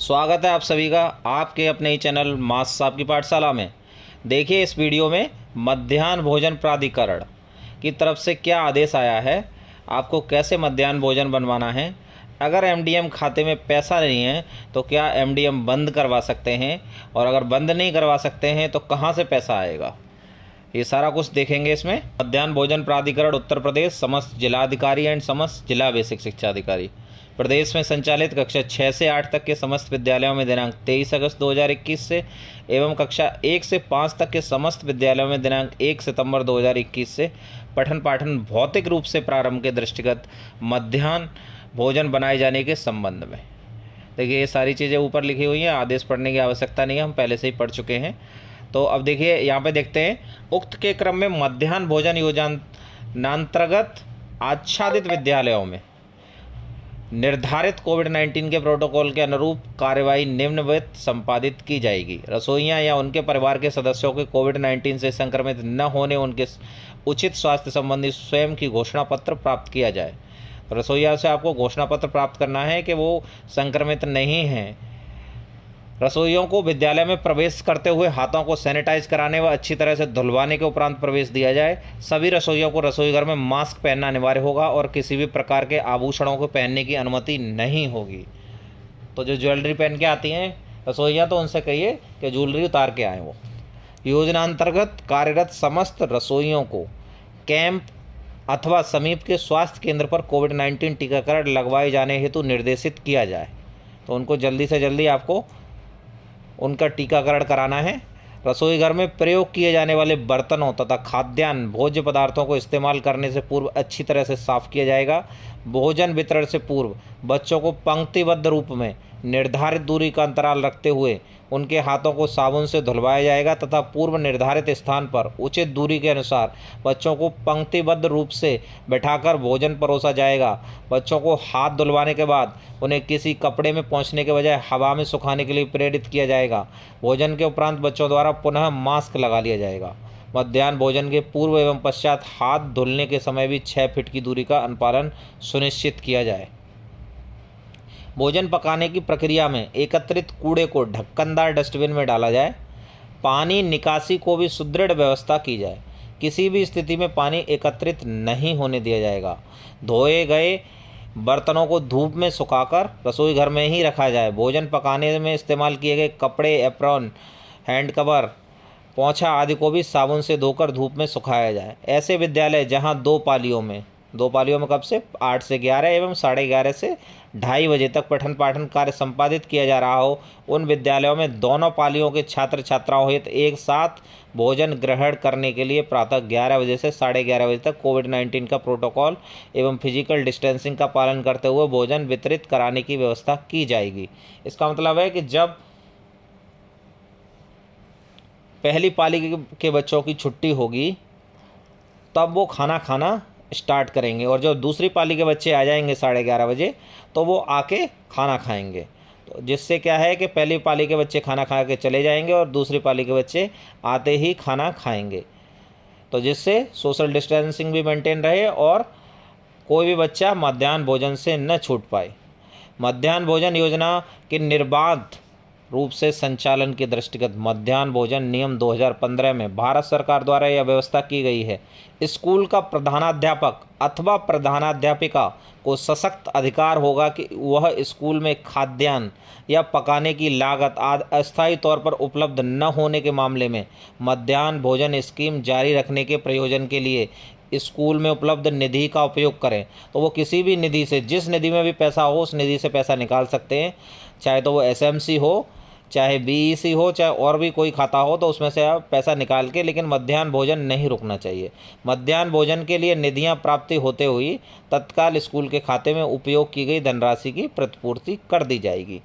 स्वागत है आप सभी का आपके अपने ही चैनल मास साहब की पाठशाला में। देखिए इस वीडियो में मध्याह्न भोजन प्राधिकरण की तरफ से क्या आदेश आया है, आपको कैसे मध्याह्न भोजन बनवाना है। अगर एमडीएम खाते में पैसा नहीं है तो क्या एमडीएम बंद करवा सकते हैं, और अगर बंद नहीं करवा सकते हैं तो कहाँ से पैसा आएगा, ये सारा कुछ देखेंगे इसमें। मध्याह्न भोजन प्राधिकरण उत्तर प्रदेश समस्त जिलाधिकारी एंड समस्त जिला बेसिक शिक्षा अधिकारी प्रदेश में संचालित कक्षा 6 से 8 तक के समस्त विद्यालयों में दिनांक 23 अगस्त 2021 से एवं कक्षा 1 से 5 तक के समस्त विद्यालयों में दिनांक 1 सितंबर 2021 से पठन पाठन भौतिक रूप से प्रारंभ के दृष्टिगत मध्याह्न भोजन बनाए जाने के संबंध में। देखिए ये सारी चीज़ें ऊपर लिखी हुई हैं, आदेश पढ़ने की आवश्यकता नहीं है, हम पहले से ही पढ़ चुके हैं। तो अब देखिए यहाँ पे देखते हैं, उक्त के क्रम में मध्याह्न भोजन योजनांतर्गत आच्छादित विद्यालयों में निर्धारित कोविड-19 के प्रोटोकॉल के अनुरूप कार्यवाही निम्नवत संपादित की जाएगी। रसोइयाँ या उनके परिवार के सदस्यों के कोविड-19 से संक्रमित न होने उनके उचित स्वास्थ्य संबंधी स्वयं की घोषणा पत्र प्राप्त किया जाए। रसोइया से आपको घोषणा पत्र प्राप्त करना है कि वो संक्रमित नहीं हैं। रसोइयों को विद्यालय में प्रवेश करते हुए हाथों को सैनिटाइज कराने व अच्छी तरह से धुलवाने के उपरांत प्रवेश दिया जाए। सभी रसोइयों को रसोई घर में मास्क पहनना अनिवार्य होगा और किसी भी प्रकार के आभूषणों को पहनने की अनुमति नहीं होगी। तो जो ज्वेलरी पहन के आती हैं रसोइयाँ, तो उनसे कहिए कि ज्वेलरी उतार के आएँ। वो योजना अंतर्गत कार्यरत समस्त रसोइयों को कैंप अथवा समीप के स्वास्थ्य केंद्र पर कोविड-19 टीकाकरण लगवाए जाने हेतु निर्देशित किया जाए। तो उनको जल्दी से जल्दी आपको उनका टीकाकरण कराना है। रसोई घर में प्रयोग किए जाने वाले बर्तनों तथा खाद्यान्न भोज्य पदार्थों को इस्तेमाल करने से पूर्व अच्छी तरह से साफ किया जाएगा। भोजन वितरण से पूर्व बच्चों को पंक्तिबद्ध रूप में निर्धारित दूरी का अंतराल रखते हुए उनके हाथों को साबुन से धुलवाया जाएगा तथा पूर्व निर्धारित स्थान पर उचित दूरी के अनुसार बच्चों को पंक्तिबद्ध रूप से बैठाकर भोजन परोसा जाएगा। बच्चों को हाथ धुलवाने के बाद उन्हें किसी कपड़े में पोंछने के बजाय हवा में सुखाने के लिए प्रेरित किया जाएगा। भोजन के उपरांत बच्चों द्वारा पुनः मास्क लगा लिया जाएगा। मध्याह्न भोजन के पूर्व एवं पश्चात हाथ धुलने के समय भी 6 फीट की दूरी का अनुपालन सुनिश्चित किया जाए। भोजन पकाने की प्रक्रिया में एकत्रित कूड़े को ढक्कनदार डस्टबिन में डाला जाए। पानी निकासी को भी सुदृढ़ व्यवस्था की जाए। किसी भी स्थिति में पानी एकत्रित नहीं होने दिया जाएगा। धोए गए बर्तनों को धूप में सुखाकर रसोई घर में ही रखा जाए। भोजन पकाने में इस्तेमाल किए गए कपड़े, एप्रॉन, हैंड कवर, पोंछा आदि को भी साबुन से धोकर धूप में सुखाया जाए। ऐसे विद्यालय जहां दो पालियों में कब से 8 से 11 एवं 11:30 से 2:30 बजे तक पठन पाठन कार्य संपादित किया जा रहा हो, उन विद्यालयों में दोनों पालियों के छात्र छात्राओं हित एक साथ भोजन ग्रहण करने के लिए प्रातः 11 बजे से 11:30 बजे तक कोविड-19 का प्रोटोकॉल एवं फिजिकल डिस्टेंसिंग का पालन करते हुए भोजन वितरित कराने की व्यवस्था की जाएगी। इसका मतलब है कि जब पहली पाली के बच्चों की छुट्टी होगी तब वो खाना स्टार्ट करेंगे, और जब दूसरी पाली के बच्चे आ जाएंगे 11:30 बजे तो वो आके खाना खाएंगे। तो जिससे क्या है कि पहली पाली के बच्चे खाना खा के चले जाएंगे और दूसरी पाली के बच्चे आते ही खाना खाएंगे। तो जिससे सोशल डिस्टेंसिंग भी मेंटेन रहे और कोई भी बच्चा मध्याह्न भोजन से न छूट पाए। मध्याह्न भोजन योजना के निर्बाध रूप से संचालन के दृष्टिगत मध्याह्न भोजन नियम 2015 में भारत सरकार द्वारा यह व्यवस्था की गई है। स्कूल का प्रधानाध्यापक अथवा प्रधानाध्यापिका को सशक्त अधिकार होगा कि वह स्कूल में खाद्यान्न या पकाने की लागत आदि अस्थायी तौर पर उपलब्ध न होने के मामले में मध्याह्न भोजन स्कीम जारी रखने के प्रयोजन के लिए स्कूल में उपलब्ध निधि का उपयोग करें। तो वो किसी भी निधि से, जिस निधि में भी पैसा हो उस निधि से पैसा निकाल सकते हैं, चाहे तो वो एसएमसी हो, चाहे बीईसी हो, चाहे और भी कोई खाता हो, तो उसमें से आप पैसा निकाल के, लेकिन मध्याह्न भोजन नहीं रुकना चाहिए। मध्याह्न भोजन के लिए निधियां प्राप्ति होते हुई तत्काल स्कूल के खाते में उपयोग की गई धनराशि की प्रतिपूर्ति कर दी जाएगी।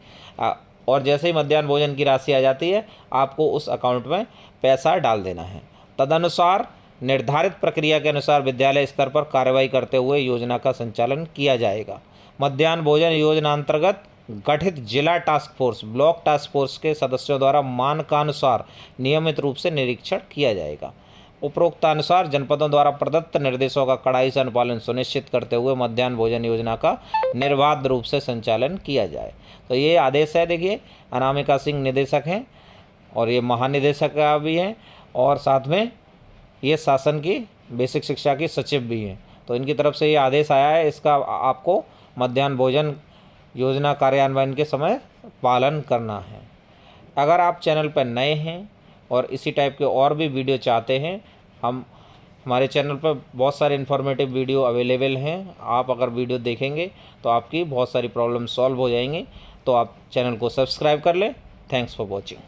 और जैसे ही मध्याह्न भोजन की राशि आ जाती है आपको उस अकाउंट में पैसा डाल देना है। तदनुसार निर्धारित प्रक्रिया के अनुसार विद्यालय स्तर पर कार्रवाई करते हुए योजना का संचालन किया जाएगा। मध्याह्न भोजन योजना अंतर्गत गठित जिला task force, block task force के सदस्यों द्वारा मानकानुसार नियमित रूप से निरीक्षण किया जाएगा। उपरोक्तानुसार जनपदों द्वारा प्रदत्त निर्देशों का कड़ाई से अनुपालन सुनिश्चित करते हुए मध्याह्न भोजन योजना का निर्बाध रूप से संचालन किया जाए। तो ये आदेश है, देखिए अनामिका सिंह निदेशक हैं और ये महानिदेशक भी हैं और साथ में ये शासन की बेसिक शिक्षा की सचिव भी हैं। तो इनकी तरफ से ये आदेश आया है, इसका आपको मध्याह्न भोजन योजना कार्यान्वयन के समय पालन करना है। अगर आप चैनल पर नए हैं और इसी टाइप के और भी वीडियो चाहते हैं, हमारे चैनल पर बहुत सारे इन्फॉर्मेटिव वीडियो अवेलेबल हैं। आप अगर वीडियो देखेंगे तो आपकी बहुत सारी प्रॉब्लम सॉल्व हो जाएंगी। तो आप चैनल को सब्सक्राइब कर लें। Thanks for watching.